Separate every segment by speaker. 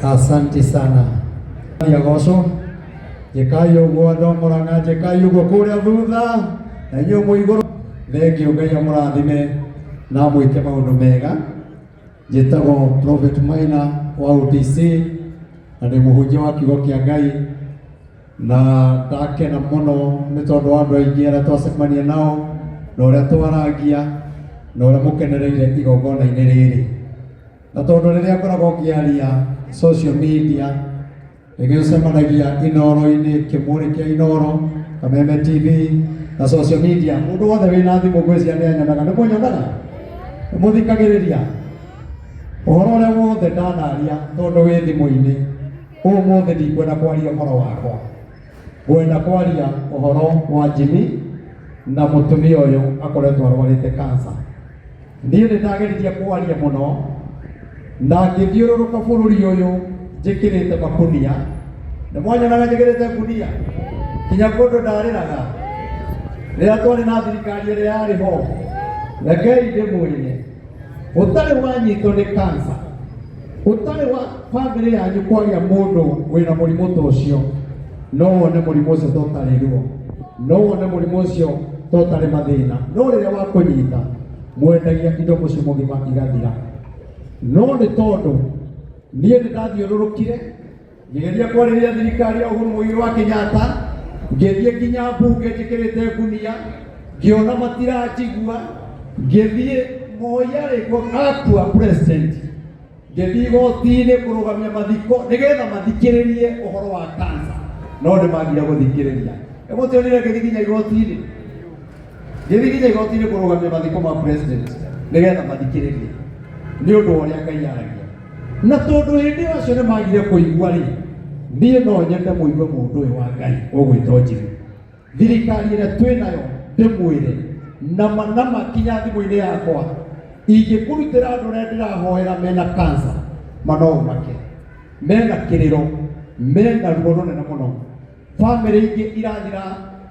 Speaker 1: Asante sana. Ya goso. Jekayo gwa domoranga jekayo gwa kuria thutha. Na nyo muiguru. Thengio Ngai amurathime na mwike maundu mega. Njĩtagwo Prophet Maina wa UTC na ndĩ mũhunjia wa kiugo kĩa Ngai, na ndakena mũno nĩ tondũ wa andũ aingĩ arĩa twacemania nao na ũrĩa twaragia na ũrĩa mũkenereire igongona-inĩ rĩrĩ. Na tondũ rĩrĩa ngoragwo ngĩaria social media nĩgĩcemanagia Inoro-inĩ, Kĩmũrĩ kĩa Inoro, Kameme TV na social media. Mũndũ wothe wĩna thimũ ngwĩciria nĩanyonaga. Nĩ mũnyonaga? Nĩ mũthikagĩrĩria? Ũhoro ũrĩa wothe ndanaria tondũ wĩ thimũ-inĩ, ũmũthĩ ndikwenda kwaria ũhoro wakwa. Ngwenda kwaria ũhoro wa Jimmy na mũtumia ũyũ akoretwo arwarĩte cancer. Niĩ nĩndageririe kwaria mũno na ngĩthiũrũrũka bũrũri ũyũ njĩkĩrĩte makunia. Nĩ mwanyonaga njĩkĩrĩte ngunia kinya kũndũ ndarĩraga rĩrĩa twarĩ na thirikari ĩrĩa yarĩ ho. Rekei ndĩmwĩre, ũtarĩ wanyitwo nĩ cancer, ũtarĩ wa family yanyu kwaria mũndũ wĩna mũrimũ ta ũcio, no wone mũrimũ ũcio tũtarĩrwo, no wone mũrimũ ũcio tũtarĩ mathĩna, no rĩrĩa wakũnyita mwendagia indo mũciĩ mũgima igathira. No nĩ tondũ niĩ nĩndathiũrũrũkire ngĩgeria kwarĩria thirikari ya Uhuru Mũigai wa Kenyatta, ngĩthiĩ nginya mbunge njĩkĩrĩte ngunia, ngĩona matiranjigua, ngĩthiĩ Moya rĩkwo akua president, ngĩthiĩ igoti-inĩ kũrũgamia mathiko nĩgetha mathikĩrĩrie ũhoro wa cancer, no nĩmagire gũthikĩrĩria. Mũtionire ngĩthiĩ nginya igoti-inĩ, kũrũgamia mathiko ma president nĩgetha mathikĩrĩrie nĩ ũndũ wa ũrĩa Ngai aragia. Na tondũ hĩndĩ ĩyo acio nĩmagire kũigua-rĩ, niĩ no nyende mũigue mũndũ ũyũ wa Ngai ũgwĩtwo Jimmy. Thirikari ĩrĩa twĩnayo ndĩmwĩre nama kinya thimũ-inĩ yakwa, ingĩkũrutĩra andũ arĩa ndĩrahoera mena cancer manomake, mena kĩrĩro, mena ruo rũnene mũno, family ingĩ irathira,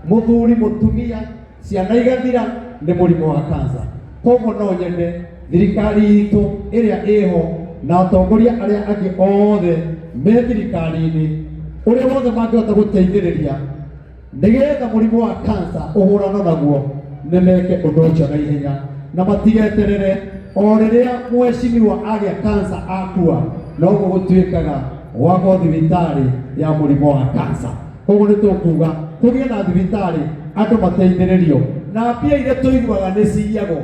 Speaker 1: mũthuri, mũtumia, ciana igathira nĩ mũrimũ wa cancer. Koguo no nyende thirikari itũ ĩrĩa ĩho na atongoria arĩa angĩ othe me thirikari-inĩ, ũrĩa wothe mangĩhota gũteithĩrĩria nĩgetha mũrimũ wa cancer ũhũranwo naguo, nĩmeke ũndũ ũcio na ihenya na matigeterere o rĩrĩa mheshimiwa agĩa cancer akua noguo gũtuĩkaga gwakwo thibitarĩ ya mũrimũ wa cancer. Koguo nĩtũkuga kũgĩe na thibitarĩ andũ mateithĩrĩrio na mbia iria tũiguaga nĩ ciyagwo,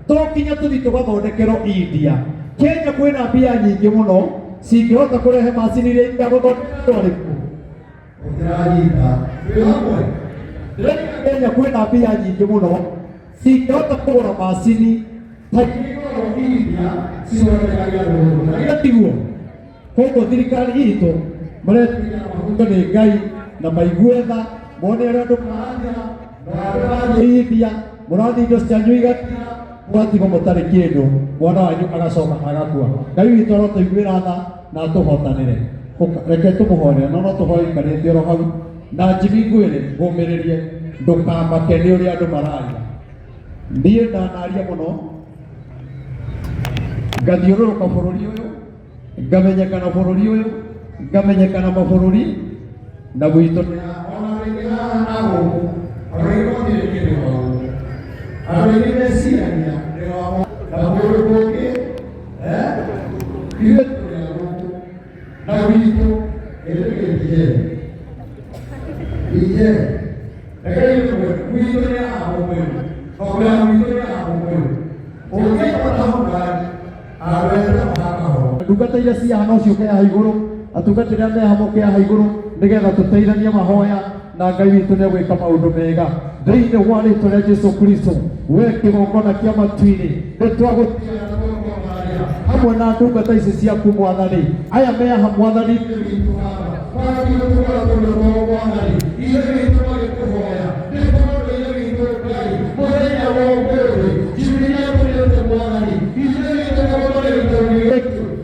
Speaker 1: to kinya tũthiĩ tũgathondekerwo India. Kenya kwĩna mbia nyingĩ mũno cingĩhota kũrehe macini iria itagũthondekerwo rĩku. Ũtiranyita wĩ hamwe? Kenya kwĩna mbia nyingĩ mũno cingĩhota kũgũra macini ta igĩkorwo India cithondekagia rũrũ. Na tiguo, koguo thirikari itũ maretigĩra mahunjio nĩ Ngai na maigue tha, mone ũrĩa andũ marathira na andũ India, mũrathiĩ indo cianyu igathira, mũgatigwo mũtarĩ kĩndũ, mwana wanyu agacoka agakua. Ngai witũ arotũiguĩra tha na atũhotanĩre. Reke tũmũhoere, no tũhoe ikarĩte oro hau na Jimmy ngwĩre ngũmĩrĩrie, ndũkamake nĩ ũrĩa andũ mararia. Niĩ ndanaria mũno, ngathiũrũrũka bũrũri ũyũ, ngamenyekana bũrũri ũyũ, ngamenyekana mabũrũri, na gwitũ ona rĩngĩ haha na gũkũ, ona igoti rĩngĩ rĩ hau, andũ aingĩ meciragia na bũrũri kũngĩ, ithuĩ tũrĩ a gũkũ na gwitũ ĩrĩkĩtie iye. Rekei tũmwe gwitũ nĩ haha mũmwe, ũrĩa gwitũ nĩ haha mũmwe, ũngĩkora hau ngari arwenda mahaka ho. Ndungata iria ciahana ũciũke haha igũrũ, atungatĩri arĩa me hamoke haha igũrũ nĩgetha tũteithanie mahoya na Ngai witũ nĩegwĩka maũndũ mega thĩinĩ wa rĩĩtwa rĩa Jesũ Kristo. We kĩgongona kĩa matu-inĩ nĩtwagũtiga hamwe na ndungata ici ciaku Mwathani, aya me haha Mwathani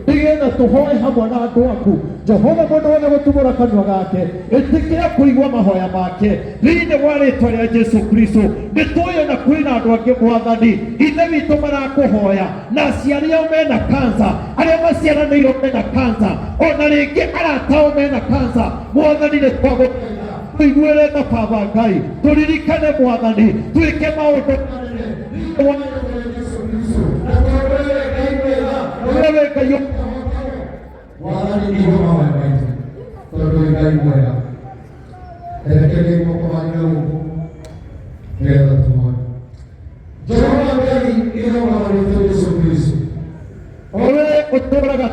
Speaker 1: nĩgetha
Speaker 2: tuhoe hamwe na andũ aku. Jehova mũndũ wothe gũtumũra kanua gake, ĩtĩkĩra kũigua mahoya make thĩinĩ wa rĩĩtwa rĩa Jesu Kristo. Nĩtũĩ na kwĩna andũ angĩ Mwathani, ithe witũ marakũhoya na aciari ao mena kansa, arĩa maciaranĩirwo mena kansa, ona rĩngĩ arata ao mena kansa. Mwathani nĩtwagũthaitha tũiguĩre tha Baba Ngai, tũririkane Mwathani, twĩke maũndũ
Speaker 1: Mwathani nĩguo mahoya maitũ, tondũ wĩ Ngai mwega. Rekei moko manyu gũkũ nĩgetha tũhoe. Jehova Ngai nĩguo mahoya maitũ Yesu Kristo,
Speaker 2: o wee ũtũũraga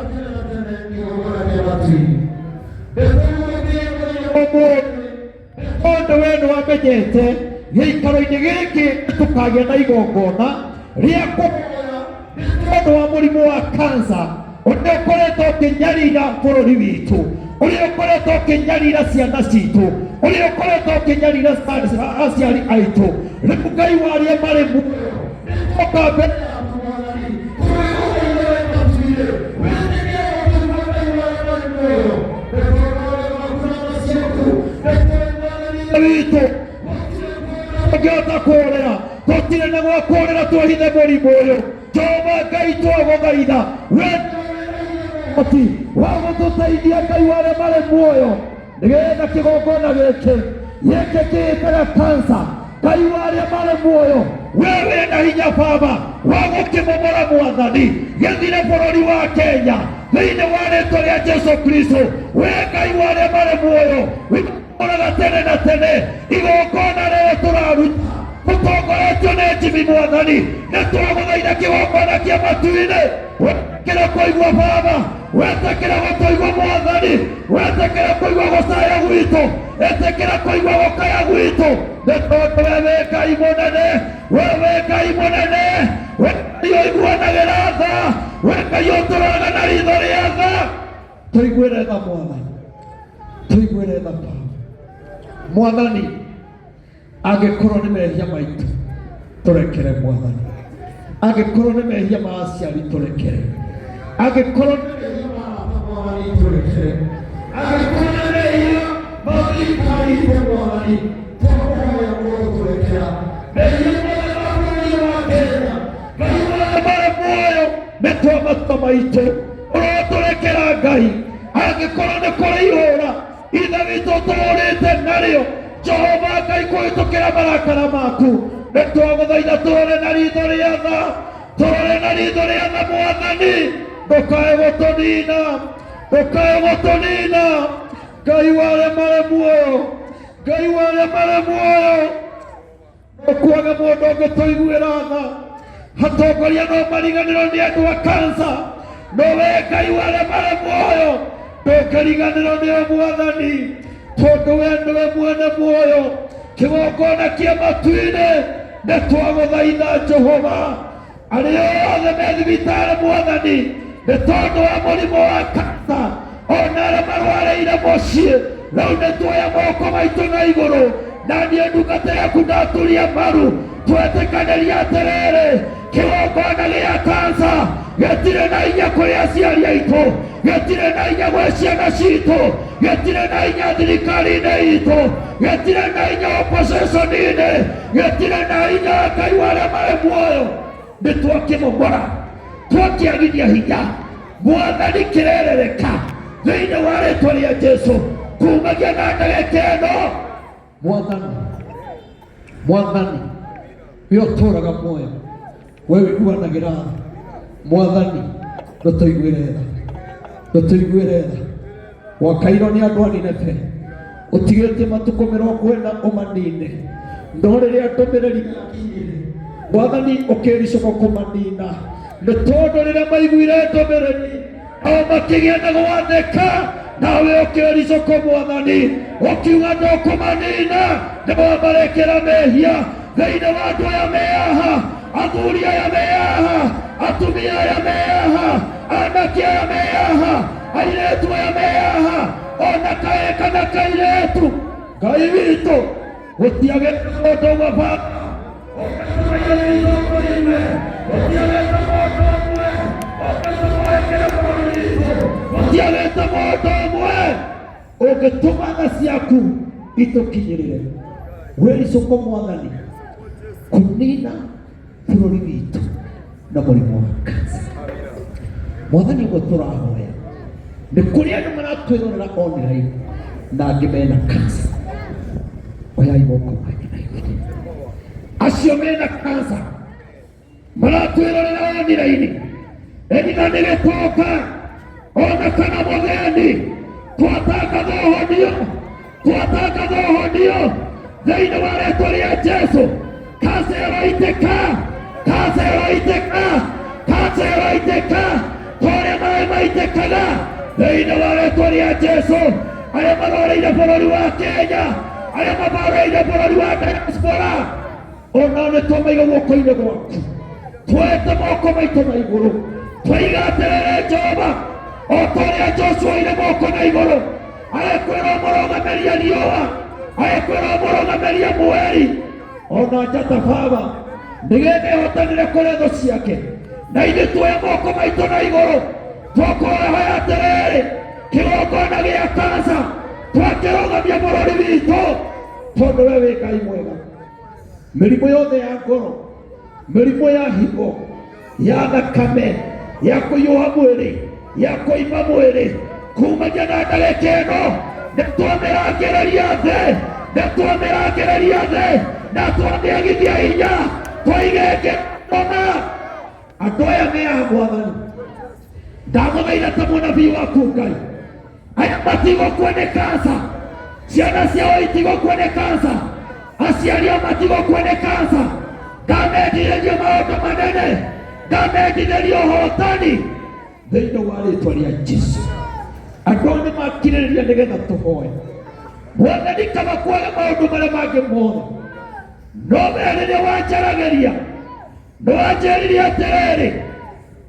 Speaker 2: ũndũ wee nĩwamenyete gĩikaro-inĩ gĩkĩ tũkagĩa na igongona rĩa kũhoya tondũ wa mũrimũ wa kansa ũrĩa ũkoretwo ũkĩnyarira bũrũri witũ, ũrĩa ũkoretwo ũkĩnyarira ciana citũ, ũrĩa ũkoretwo ũkĩnyarira aciari aitũ. Rĩu Ngai warĩa marĩ muoyo oka mbere witũ ũngĩhota kũũrĩra, tũtirĩ na gwa kũũrĩra twĩhithe mũrimũ ũyũ. Jehova Ngai twagũthaitha wa gũtũteithia Ngai warĩa marĩ muoyo, nĩgetha kĩgongona gĩkĩ gĩĩkĩkaga kansa. Ngai warĩa marĩ muoyo, wee wĩna hinya Baba wa gũkĩmomora Mwathani gĩthire bũrũri wa Kenya thĩinĩ wa rĩĩtwa rĩa Jesu Kristo. Wee Ngai warĩa marĩ muoyo wĩmoraga tene na tene, igongona rĩrĩa tũraruta tũtongoretio nĩ Jimmy Mwathani, nĩtwagũthaitha kĩgongona kĩa matu-inĩ wetĩkĩra kũigua Baba, wetĩkĩra gũtũigua Mwathani, wetĩkĩra kũigua gũcaya gwitũ, wetĩkĩra kũigua gũkaya gwitũ, nĩ tondũ wee wĩ Ngai mũnene, wee wĩ Ngai mũnene, wee Ngai ũiguanagĩra tha, wee Ngai ũtũroraga na ritho rĩa tha. Tũiguĩre tha Mwathani, tũiguĩre tha Baba. Mwathani, angĩkorwo nĩ mehia maitũ tũrekere Mwathani, angĩkorwo nĩ mehia ma aciari tũrekere, angĩkorwo nĩ mehia ma Mwathani tũrekere, angĩkorwo nĩ mehia ma thirikari Mwathani tũhoya mũno tũrekera, mehia ma bũrũri wa Kenya, Ngai warĩa marĩ muoyo nĩtwa matua maitũ ũrotũrekera Ngai. Angĩkorwo nĩ kũrĩ ihũra ithe witũ tũrũrĩte narĩo, Jehova Ngai kũhĩtũkĩra marakara maku, nĩtwagũthaitha tũrore na ritho rĩa tha, tũrore na ritho rĩa tha Mwathani, ndũkae gũtũnina, ndũkae gũtũnina. Ngai warĩa marĩ muoyo, Ngai warĩa marĩ muoyo, ndũkuage mũndũ ũngĩtũiguĩra tha. Atongoria no mariganĩrwo nĩ andũ a kansa, no wee Ngai warĩa marĩ muoyo ndũkĩriganĩrwo nĩo Mwathani, tondũ wee nĩwe mwene muoyo. Kĩgongona kĩa matu-inĩ nĩtwagũthaitha Jehova, arĩa othe me thibitarĩ Mwathani nĩ tondũ wa mũrimũ wa kansa, ona arĩa marwarĩire mũciĩ, rĩu nĩtuoya moko maitũ na igũrũ, na niĩ ndungata yaku ndaturia maru, twetĩkanĩria atĩrĩrĩ, kĩgongona gĩa kansa gĩtirĩ na hinya kũrĩ aciari aitũ, gĩtirĩ na hinya gwĩ ciana citũ, gĩtirĩ na hinya thirikari-inĩ itũ, gĩtirĩ na hinya opposition-inĩ, gĩtirĩ na hinya Ngai warĩa marĩ muoyo. Nĩtwakĩmomora, twakĩagithia hinya, Mwathani kĩrerereka thĩinĩ wa rĩĩtwa rĩa Jesu kumagia na ndagĩka ĩno. Mwathani, Mwathani wee ũtũũraga muoyo, wee wĩiguanagĩra tha Mwathani, ndũtũiguĩre tha, ndũtũiguĩre tha. Wakairwo nĩ andũ anine pe, ũtigĩtie matukũ 40 ũmanine, no rĩrĩa ndũmĩrĩri yakinyire Mwathani ũkĩricũka kũmanina, nĩ tondũ rĩrĩa maiguire ndũmĩrĩri ao makĩgĩa na gwathĩka, nawe ũkĩricũka Mwathani ũkiuga ndũkũmanina, nĩmwamarekera mehia thĩinĩ wa andũ aya mehaha, athuri aya mehaha, atumia aya mehaha, anake aya mehaha, airĩtu aya mehaha, ona kaĩ kana kairĩtu. Ngai witũ gũtiagĩte mũndũ ũmwe Baba, ũkĩtũmaigĩra igongona-inĩ, gũtiagĩte mũndũ ũmwe ũkĩtũmwekera bũrũri witũ. ciagĩte mũndũ ũmwe ũngĩtũma tha ciaku itũkinyĩrĩre. Wĩricũkũ Mwathani kũnina bũrũri witũ na mũrimũ wa kansa. Mwathani ũguo tũrahoya, nĩ kũrĩ andũ maratwĩrorera online na angĩ mena kansa. Oyai moko manyu na igũrũ. Acio mena kansa maratwĩrorera online, ĩniga nĩgĩtoka ona kana mũgeni, twatangatha ũhonio, twatangatha ũhonio thĩinĩ wa rĩĩtwa rĩa Jesũ. Kansa ĩroitĩka, kansa ĩroitĩka, kansa ĩroitĩka torĩa maĩ maitĩkaga thĩinĩ wa rĩĩtwa rĩa Jesũ. Arĩa maroreire bũrũri wa Kenya, arĩa maroreire bũrũri wa diaspora, ona nĩ twamaiga guoko-inĩ gwaku, twoete moko maitũ na igũrũ, twoiga atĩrĩrĩ Jehova, o torĩa Joshua oire moko na igũrũ, arekwĩra mũrũgamĩria riũa, arekwĩra mũrũgamĩria mweri, ona njata Baba nĩgetha ĩhotanĩre kũrĩ thũ ciake. Na ithuĩ tuoya moko maitũ na igũrũ, twakũrahoya atĩrĩrĩ, kĩgongona gĩa kansa twakĩrũgamia bũrũri witũ, tondũ we wĩ Ngai mwega. Mĩrimũ yothe ya ngoro, mĩrimũ ya higo, ya thakame, ya kũhiũha mwĩrĩ, ya kũimba mwĩrĩ, kuumania na ndagĩka ĩno nĩtwamĩrangĩrĩria thĩ, nĩtwamĩrangĩrĩria thĩ na twamĩagithia hinya, twaigĩke ona andũ aya me a Mwathani. Ndamũthaitha ta mũnabii waku Ngai, aya matigũkua nĩ kansa, ciana ciao itigũkua nĩ kansa, aciari ao matigũkua nĩ kansa. Ndamendithĩria maũndũ manene, ndamendithĩria ũhotani thĩinĩ wa rĩĩtwa rĩa Jesũ. Andũ nĩ makirĩrĩria nĩgetha tũhoe. Mwathani kaba kwaga maũndũ marĩa mangĩ mothe, no wee rĩrĩa wanjaragĩria nĩ wanjĩrire atĩrĩrĩ,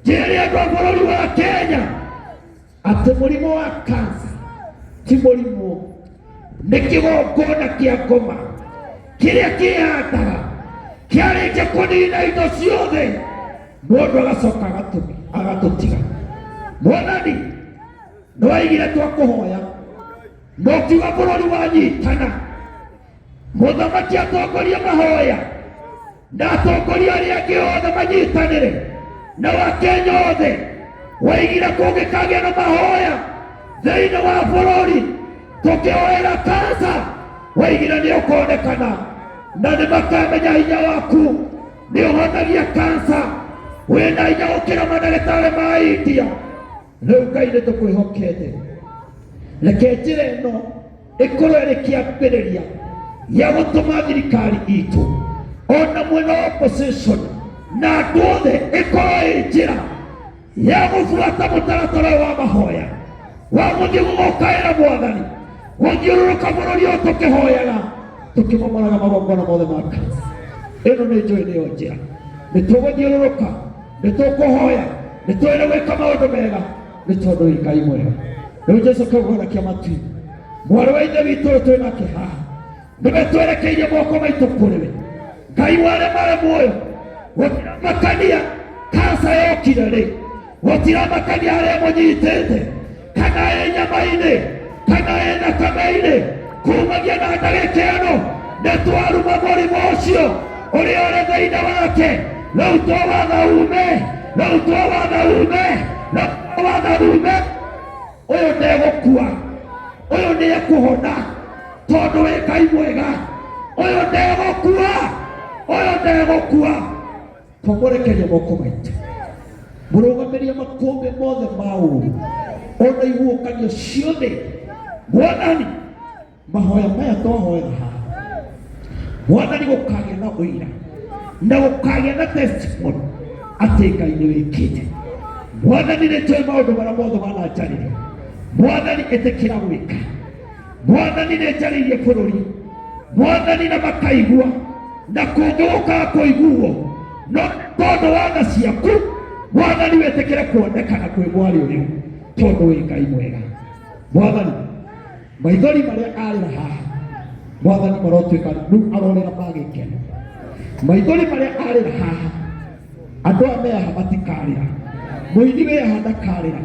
Speaker 2: njĩre andũ a bũrũri wa Kenya atĩ mũrimũ wa kansa ti mũrimũ, nĩ kĩgongona kĩa ngoma kĩrĩa kĩhandaga kĩarĩkia kũnina indo ciothe, mũndũ agacoka agatũtiga. Mwathani nĩ waigire twakũhoya, na ũkiuga bũrũri wanyitana, mũthamaki atongoria mahoya na atongoria arĩa angĩ othe manyitanĩre, na Wakenya othe waigire kũngĩkagĩa na mahoya thĩinĩ wa bũrũri tũkĩhoera kansa, waigire nĩ ũkonekana na nĩ makamenya hinya waku nĩ ũhonagia kansa, wĩna hinya gũkĩra mandagĩtarĩ ma India. Rĩu Ngai nĩ tũkwĩhokete, reke njĩra ĩno ĩkorwo ĩrĩ kĩambĩrĩria gĩa gũtũma thirikari itũ ona mwena opposition na andũ othe ĩkorwo ĩ njĩra ya gũbuata mũtaratara wa mahoya wa gũthiĩ gũgũkaĩra Mwathani, gũthiũrũrũka bũrũri ũyũ tũkĩhoyaga, tũkĩmomoraga magongona mothe ma kansa. Ĩno nĩ njũĩ nĩyo njĩra, nĩ tũgũthiũrũrũka, nĩ tũkũhoya, nĩ twĩre gwĩka maũndũ mega, nĩ tondũ wĩ Ngai mwega. Rĩu Jesũ kaguonakia matu mwarĩ wa ithe witũ ũyũ twĩ nake haha, nĩwe twerekeirie moko maitũ kũrĩ we, Ngai wa arĩa marĩ muoyo. Gũtiramakania kansa yokire rĩ, gũtiramakania harĩa mũnyitĩte, kana ĩ nyama-inĩ, kana ĩ thakame-inĩ, kuumagia na ndagĩka ĩno nĩ twaruma mũrimũ ũcio ũrĩa ũrĩ thĩinĩ wake. Rĩu twawatha ume, rĩu twawatha ume, rĩu twawatha ume. Ũyũ ndegũkua, ũyũ nĩ ekũhona tondũ wĩ Ngai mwega. Ũyũ ndegũkua, ũyũ ndegũkua. Twamũrekeria moko maitũ, mũrũgamĩrie makũmbĩ mothe ma ũũru ona ihuhũkanio ciothe. Mwathani, mahoya maya twahoera haha, Mwathani gũkagĩa na ũira na gũkagĩa na testimony atĩ Ngai nĩ wĩkĩte. Mwathani nĩ tũĩ maũndũ marĩa mothe mananjarĩria, Mwathani ĩtĩkĩra gwĩka. Mwathani nĩ njarĩirie bũrũri, Mwathani na makaigua, na kũngĩgũkaga kũiguo no tondũ wa tha ciaku, Mwathani wĩtĩkĩre kuonekana kwĩ mwario rĩu, tondũ wĩ Ngai mwega. Mwathani, maithori marĩa arĩra haha, Mwathani marotuĩka rĩu arorĩra magĩkeno. Maithori marĩa arĩra haha, andũ aya me haha matikarĩra, mũini wĩ haha ndakarĩra,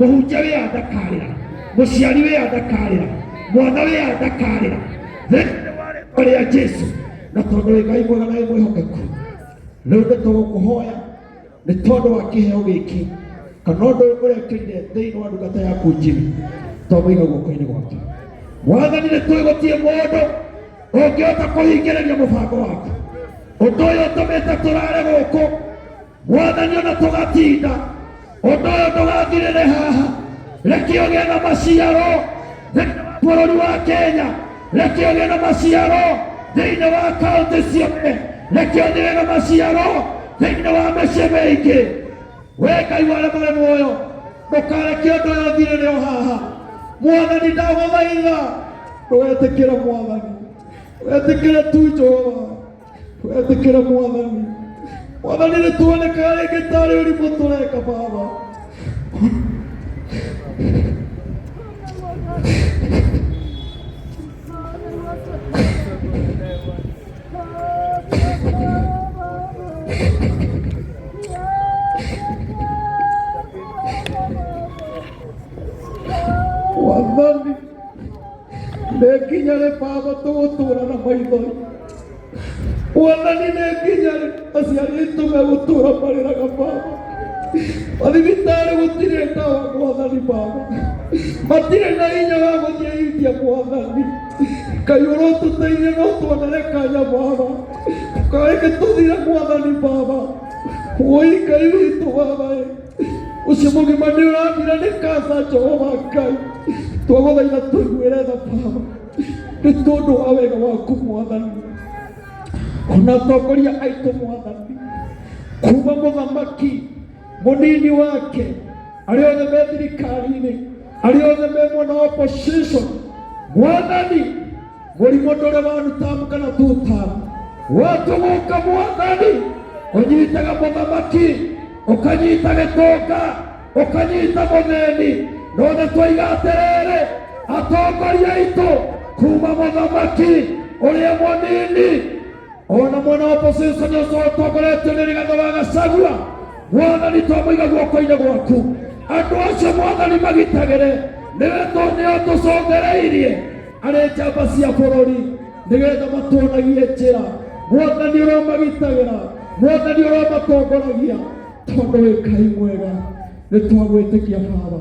Speaker 2: mũhunjia we andakarĩra, mũciari we andakarĩra, mwana we andakarĩra thĩinĩ wa rĩĩtwa rĩa Jesũ. Na tondũ wĩ Ngai mwega na wĩ mwĩhokeku, rĩu nĩtũgũkũhoya nĩ tondũ wa kĩheo gĩkĩ kana ũndũ ũrekĩire thĩinĩ wa ndungata yaku Jimmy, twamũiga guoko-inĩ gwake. Mwathani, nĩtwĩgũtie mũndũ ũngĩhota kũhingĩrĩria mũbango waku. Ũndũ ũyũ ũtũmĩte tũrare gũkũ Mwathani, ona tũgatinda. Ũndũ ũyũ ndũgathirĩre haha, reke ũgĩe na maciaro thĩinĩ wa bũrũri wa Kenya, reke ũgĩe na maciaro thĩinĩ wa kaũntĩ ciothe, reke ũgĩe na maciaro thĩinĩ wa mĩciĩ mĩingĩ. Wee Ngai wa arĩa marĩ muoyo, ndũkareke ũndũ ũyũ ũthirĩre o haha. Mwathani, ndagũthaitha ndũgetĩkĩre Mwathani, ndũgetĩkĩre tu Jehova, ndũgetĩkĩre Mwathani. Mwathani, nĩtuonekaga rĩngĩ tarĩ ũrimũ tũreka Baba. Mwathani, nĩnginya rĩ Baba tũgũtũũra na maithori? Mwathani, nĩnginya rĩ aciari aitũ megũtũũra marĩraga Baba? Mathibitarĩ gũtirĩ ndawa Mwathani Baba, matirĩ na hinya wa gũthiĩ India Mwathani. Ngai ũrotũteithia no tuonere kanya Baba, tũkareke tũthire Mwathani Baba. Woi Ngai witũ Baba, ũcio mũgima nĩ ũrathira nĩ kansa Jehova Ngai, twagũthaitha tũiguĩre tha Baba, nĩ tondũ wa wega waku Mwathani. Ona atongoria aitũ Mwathani, kuma mũthamaki mũnini wake, arĩa othe me thirikari-inĩ, arĩa othe me mwena wa opposition, Mwathani, mũrimũ ndũrĩ wa one-term kana two-term, watũgũka Mwathani, ũnyitaga mũthamaki, ũkanyita gĩtonga, ũkanyita mũthĩni. None twoiga atĩrĩrĩ, atongoria aitũ kuma mũthamaki ũrĩa mũnini ona mwena wa opposition ũcio ũtongoretio nĩ Rigathĩ wa Gachagua, Mwathani, twamũiga guoko-inĩ gwaku. Andũ acio Mwathani magitagĩre, nĩwe tũcothereirie arĩ njamba cia bũrũri nĩgetha matuonagie njĩra. Mwathani, ũromagitagĩra, Mwathani ũromatongoragia, tondũ wĩ Ngai mwega. Nĩtwagwĩtĩkia Baba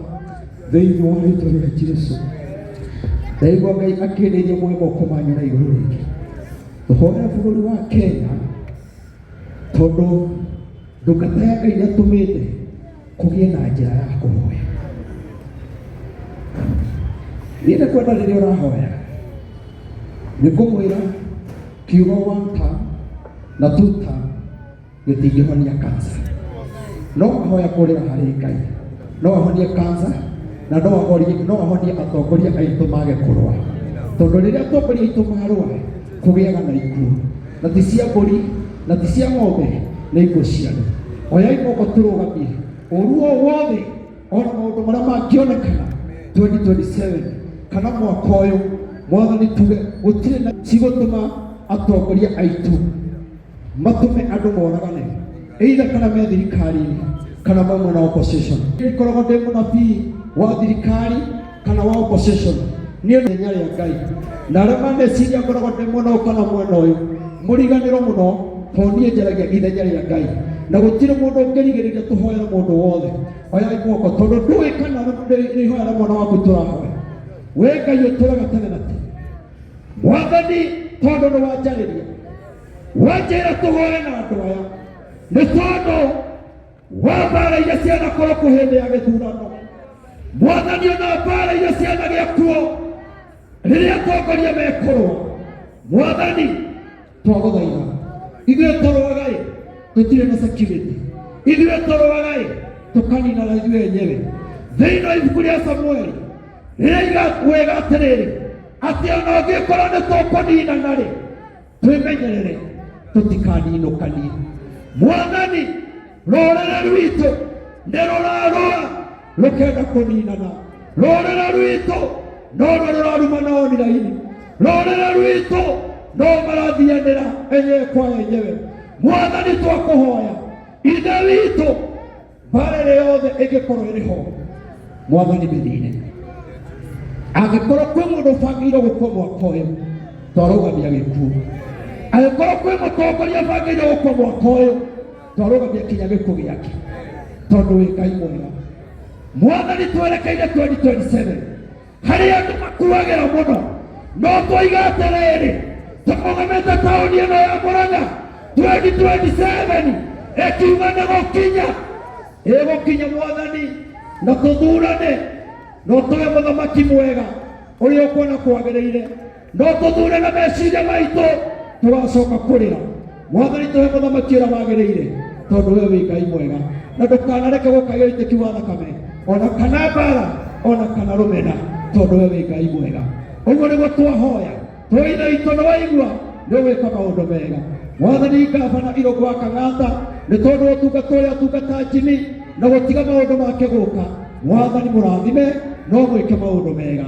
Speaker 2: thĩinĩ wa rĩĩtwa rĩa Jesũ. Ndaigua Ngai akĩrĩria mwe moko manyu na igũrũ rĩngĩ. Tũhoera bũrũri wa Kenya tondũ ndungata ya Ngai nĩatũmĩte kũgĩe na njĩra ya kũhoya. Niĩ nĩkwenda rĩrĩa ũrahoya nĩngũmwĩra kiugo one-term na two-term gĩtingĩhonia kansa. No ahoya kũrĩra harĩ Ngai, no ahonie kansa na no ahonie atongoria aitũ mage kũrũa. Tondũ rĩrĩa atongoria aitũ marũa kũgĩaga na ikuũ, na ti cia mbũri na ti cia ng'ombe, nĩ ikuũ cia andũ. Oyai moko tũrũgamie ũru o wothe ona maũndũ marĩa mangĩonekana 2027 kana mwaka ũyũ, Mwathani, tuge gũtirĩ na cigũtũma atongoria aitũ matũme andũ moragane, either kana me thirikari-inĩ kana me mwena wa opposition. Ikoragwo ndĩ mũnabii wa thirikari kana wa opposition, niĩ nĩ ithenya rĩa Ngai, na arĩa maneciria ngoragwo ndĩ mwena ũyũ kana mwena ũyũ, mũriganĩro mũno, tondũ niĩ njaragia ithenya rĩa Ngai na gũtirĩ mũndũ ũngĩrigĩrĩria tũhoere mũndũ wothe. Oyai guoko tondũ ndũĩ kana nĩ ihoera mwana waku tũrahoya. Wee Ngai ũtũũraga tene na tene. Mwathani, tondũ nĩwanjarĩria wanjĩra tũhoere na andũ aya, nĩ tondũ wa mbara iria cianakorwo hĩndĩ ya gĩthurano. Mwathani, ona mbara iria cianagĩa kuo rĩrĩa atongoria mekũrũa, Mwathani, twagũthaitha, ithuĩ tũrũaga tũtirĩ na security, ithuĩ tũrũaga tũkanina na ithuĩ enyewe. Thĩinĩ wa ibuku rĩa Samueli rĩrĩa igakwĩga atĩrĩrĩ atĩ ona ũngĩkorwo nĩ tũkũninana-rĩ, twĩmenyerere tũtikaninũkanie. Mwathani, rũrĩrĩ rwitũ nĩ rũrarũa rũkenda kũninana, rũrĩrĩ rwitũ no rũraruma na online, rũrĩrĩ rwitũ no marathianĩra enyewe kwa enyewe. Mwathani, twakũhoya ithe witũ mbara ĩrĩa yothe ĩngĩkorwo ĩrĩ ho, mwathani mĩthine angĩkorwo kwĩ mũndũ ũbangĩirwo gũkua mwaka ũyũ twarũgamia gĩkuũ angĩkorwo kwĩ mũtongoria ũbangĩirwo gũkua mwaka ũyũ twarũgamia kinya gĩkuũ gĩake tondũ wĩ Ngai mwega mwathani twerekeire 2027 harĩa andũ makuagĩra mũno no twoiga atĩrĩrĩ tũrũgamĩte taũni ĩno ya Mũrang'a 2027 ĩkiuga nĩ gũkinya ĩgũkinya mwathani na tũthurane no tũge mũthamaki mwega ũrĩa ũkuona kwagĩrĩire no tũthure na meciria maitũ tũgacoka kũrĩra mwathani tũhe mũthamaki ũrĩa wagĩrĩire tondũ we wĩ Ngai mwega na ndũkanareke gũkagĩa ũitĩki wa thakame ona kana mbara ona kana rũmena tondũ we wĩ Ngai mwega ũguo nĩguo twahoya tũithe itũ nĩ waigua nĩ ũgwĩka maũndũ mega mwathani ngabana Irũngũ wa Kang'ata nĩ tondũ ũtungata ũrĩa atungata Jimmy na gũtiga maũndũ make gũka mwathani mũrathime no gwĩke maũndũ mega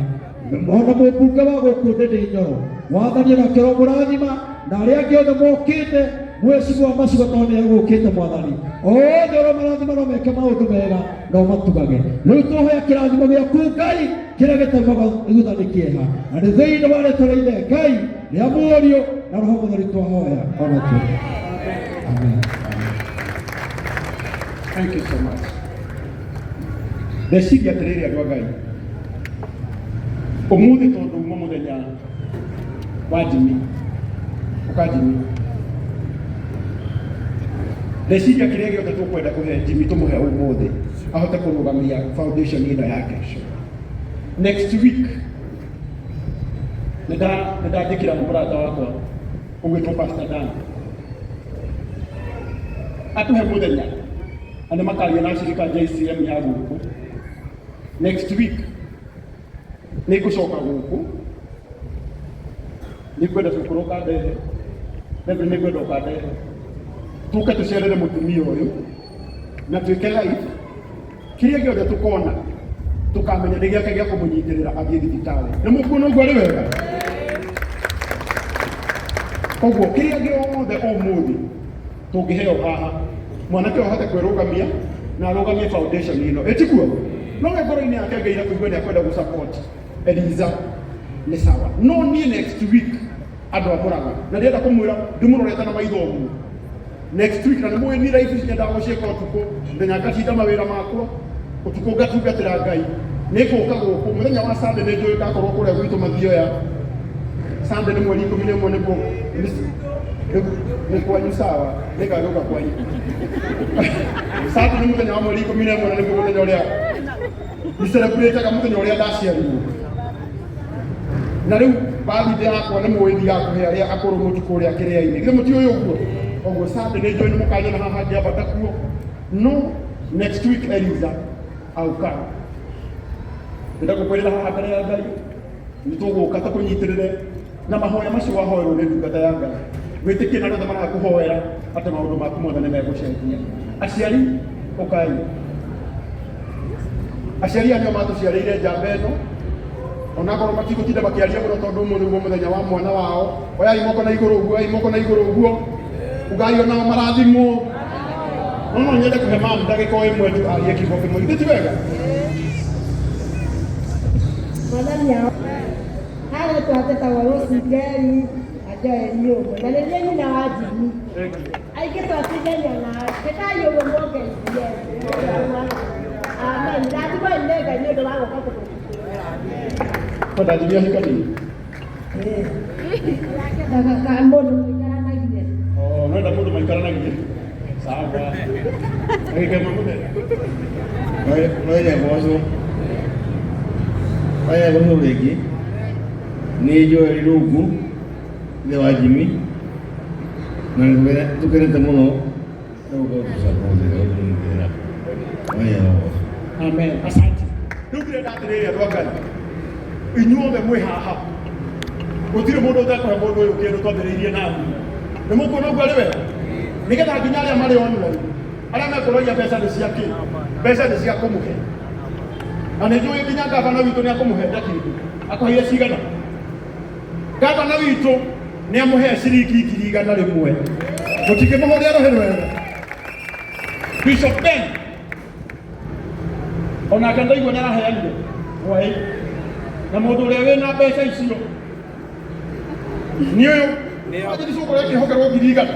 Speaker 2: ona mũmbunge wa gũkũ Ndĩndĩ Nyoro mwathani onake ro mũrathima na arĩa angĩ othe mokĩte mwĩcimwa macigo tondũ nĩ egũkĩte mwathani othe ũrĩa marathima no meke maũndũ mega no matugage rĩu tũhoya kĩrathimo gĩaku Ngai kĩrĩa gĩtaumaga igũtha nĩ kĩeha na nĩ thĩinĩ wa rĩĩtwa rĩa Ithe Ngai rĩa Mũriũ na Roho Mũtheru twahoya ona tu amen.
Speaker 3: Thank you so much. Ndeciria atĩrĩrĩ andũ a Ngai ũmũthĩ tondũ uma mũthenya wa Jimmy ũkanjimmy ndeciria kĩrĩa gĩothe tũkwenda kũhe Jimmy tũmũhe ũmũthĩ ahote kũrũgamia foundation ĩno ya kesho. Next week nĩndandĩkĩra mũrata wakwa ũgwĩtwo Pastor Dan atũhe mũthenya na makaria na shirika JCM ya gũkũ next week nĩngũcoka gũkũ nĩngwenda cukuru kandehe nĩngwenda ũkandehe tũke tũcerere mũtumia ũyũ na twĩke live kĩrĩa gĩothe tũkona tũkamenya nĩ gĩake gĩa kũmũnyitĩrĩra athiĩ thibitarĩ nĩ mũkuona ũguo arĩ wega ũguo kĩrĩa gĩothe ũmũthĩ tũngĩheo haha mwanake ahote kwĩrũgamia na arũgamie foundation ĩno ĩtikuo no ngoro-inĩ yake Ngai na kũigua nĩ akwenda gũsupport Eliza nĩ sawa no niĩ next week andũ a Mũrang'a na ndĩrenda kũmwĩra ndĩmũrorete na maitho ũguo next week na nĩ mũĩ nĩ life nyendaga gũciĩka ũtukũ mũthenya ngacinda mawĩra makwa ũtukũ ngatungatĩra Ngai nĩngũka gũkũ mũthenya wa Sunday nĩ njũĩ ngakorwo kũrĩa gwitũ Mathioya Sunday nĩ mweri 11 nĩguo nĩ kwanyu sawa nĩngagũka kwanyu Sunday nĩ mũthenya wa mweri 11 na nĩguo mũthenya ũrĩa celebrate mũthenya ũrĩa ndaciarirwo na rĩu birthday yakwa nĩ mwĩthi yakũhe arĩa akũrũ mũtukũ ũrĩa kĩrĩa-inĩ githĩ mũtiũĩ ũguo ũguo Sunday nĩ njũĩ nĩ mũkanyona haha ngĩambata kuo no next week Eliza auka ndagũkwĩrĩra haha mbere ya Ngai nĩ tũgũka tũkũnyitĩrĩre na mahoya macio wahoerwo nĩ ndungata ya Ngai wĩtĩkie na rĩothe marakũhoera atĩ maũndũ maku mothe nĩ megũcenjia aciari ũkai aciari anio matũciarĩire njamba ĩno onakorwo matigũtinda makĩaria mũno tondũ ũmũthĩ ũguo mũthenya wa mwana wao oyai moko na igũrũ ũguo oyai moko na igũrũ ũguo Ngai onao marathimwo no nyende kũhe mamu ndagĩka o ĩmwe tu arie kiugo kĩmwe githĩ ti wega
Speaker 4: mwathani ao harĩa twatetaga Rosemary ajoeri ũguo na nĩrĩo nyina wa Jimmy aingĩ twatithania na nĩkai ũguo mwongerie amen ndathimwo nĩ Ngai nĩ ũndũ wa gũka
Speaker 3: kwenda Jimmy ahikanie
Speaker 4: ndaga mũndũ mũikaranagie
Speaker 3: nenda mũndũ maikaranagie sawa agĩkema mũthenya
Speaker 5: noire mboco oya mboco rĩngĩ nĩ Joel Rungu ithe wa Jimmy na tũkenete mũno nĩgũkorwo tũcakũthĩra oya
Speaker 3: amen asante rĩu ndĩrenda atĩrĩrĩ andũ a Ngai inyuothe mwĩ haha gũtirĩ mũndũ ũtekũhe mũndũ ũyũ kĩndũ twambĩrĩirie nathi nĩ mũkuona ũguo arĩ wega nĩgetha nginya arĩa marĩ online arĩa mekũroria mbeca nĩ cia kĩ mbeca nĩ cia kũmũhe na nĩ njũĩ nginya ngabana witũ nĩ akũmũhete kĩndũ akũheire cigana ngabana witũ nĩ amũhe ciringi 100,000 mũtingĩmũhũrĩra rũhĩ rwega Bishop Ben ona kenda igwa nara heanire wai na mundu uria wina mbeca icio ni uyu aje ni cukuru yake hokerwo ngiriga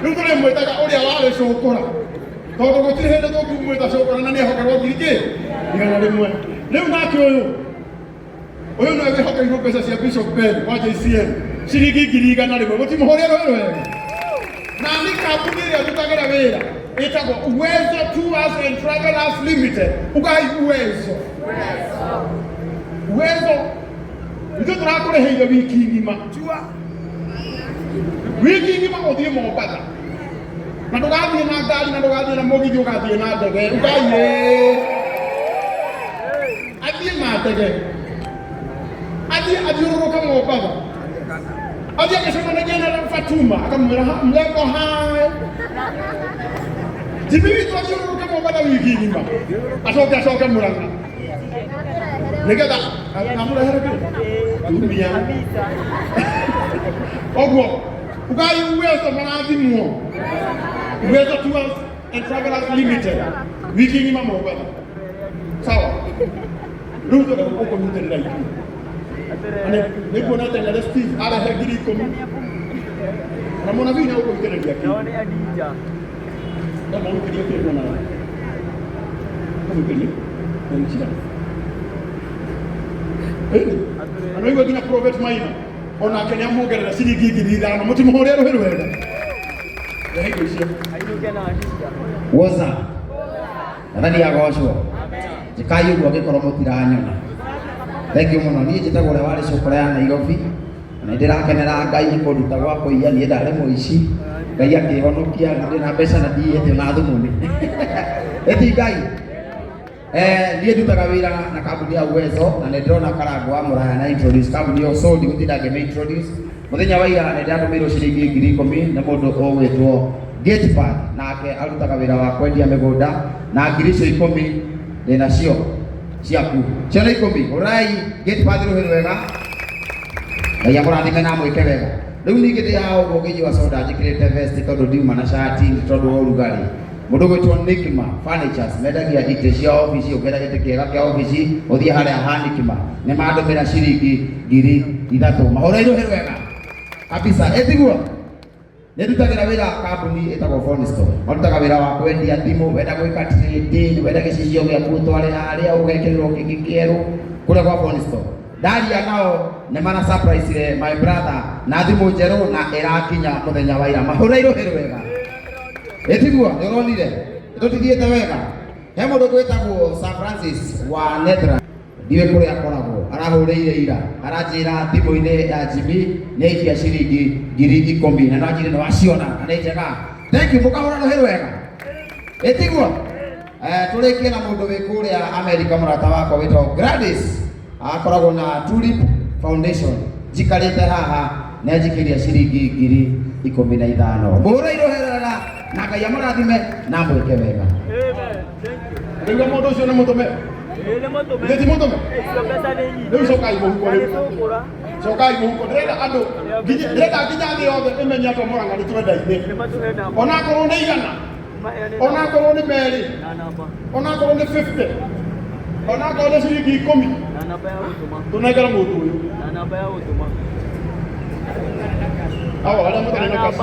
Speaker 3: riu turi mwitaga uria wari cukura tondu gutiri hindi tungimwita cukura na ni hokerwo ngiriki igana rimwe riu nake uyu no wihokeirwo mbeca cia Bishop Ben wa JCM ciringi ngiri igana rimwe gutimuhoria rwero wega na ni kambuni iria ndutagira wira itagwo Uwezo Tours and Travelers Limited. Ugai Uwezo ndio turakureheire wiki ngima uthie Mombasa na ndugathie na ngari na ndugathie na mugithi ugathie na ndege ugai athie na ndege athiururuka Mombasa athie agicemanagia na Fatuma akamwira mleko hai Jibibi twathiururuka Mombasa wiki ngima acoke Murang'a nigetha namurehere tumia oguo ugai Uwezo marathimwo Uwezo Tours and Travelers Limited wiki ngima Mombasa sawa riu tå å kå nyitä rä ra ithuä nä kuona tengere Steve arahe ngiri 10 na må nabii nä å kå nyitä rä ria kä na må kä ria kä na må kä ria na nä cira ana igua nginya Prophet Maina onake nä amuongerera ciringi ngiri 5 må timå hå rä a rå hä rwega hingo icio
Speaker 6: woza athani agocwo jikai uguo ngikorwo mutiranyona thengiå må no niä njätagwo å rä a warä cukura ya Nairobi na nä ndä rakenera Ngai nä kå nduta gwa kå iya niä ndarä må ici Ngai akä honokia ndä na mbeca na ndiäte na thumå nä äti Ngai niä ndutaga wä ra na kambuni ya Uwezo na nä ndä rona Karangå wa Muraya na introduce kambuni yo sold gå tinda ngä introduce må thenya wa ira nä ndä ratå mä irwo ciringi ngiri 10 nä må ndå å gwä two Gatebird nake arutaga wä ra wa kwendia mä gå nda na ngiri icio 10 ndä nacio ciaku ciana 10 urai Gatebird rå hä rwega Ngai amå rathime na mwä ke wega rä u ningä ndä ya å guo ngä nyua soda njä kä rä te vesti tondå ndiuma na shati tondå wa å rugarä må ndå gwä two Nikima Furnitures mendagia itä cia ofici å ngenda gä tä kä ega kä ofici å thiä harä a Hanikima nä mandå mä ra ciringi ngiri 3 mahå rå hä rwega kabisa ätiguo nä ndutagä ra wä ra kambuni ätagwo Phone Store marutaga wä ra wa kwendia thimå wenda gwä ka trading wenda gä cicio gä aku twarä harä a å gekä rä rwo kä ngä kä erå kå rä a gwa Phone Store ndaria nao nä mana surprise my brother na thimå njerå na ä rakinya må thenya wa ira mahå rå hä rwega ätiguo nä å ronire nä tå tigä te wega he må ndå gwä tagwo Sir Francis wa Nethra ndiwä kå rä akoragwo arahå rä ire ira aranjä ra thimå-inä ya Jimmy nä aikia ciringi ngiri 10 na no anjire nä waciona na nä njega thank you må kahå rå hä rwega ätiguo tå rä kie na må ndå wä kå rä a America må rata wakwa wä tagwo Gladys akoragwo na Tulip Foundation njikarä te haha nä anjikä ria ciringi ngiri 15 må rä irå hä rwega na Ngai amå rathime na mwä ke wega
Speaker 3: rä u må ndå å cio nä må tå me Ndeti mutume. Leo cokai muhuko rĩu. Cokai muhuko ndĩrenda andũ ndĩrenda nginya thĩ yothe ĩmenye atĩ Mũrang'a nĩ twenda-inĩ. Onakorwo nĩ igana, onakorwo nĩ merĩ, onakorwo nĩ 50, onakorwo nĩ ciringi 10. Tũnengera mũndũ ũyũ. Awa arĩa mũtarĩ na kasi.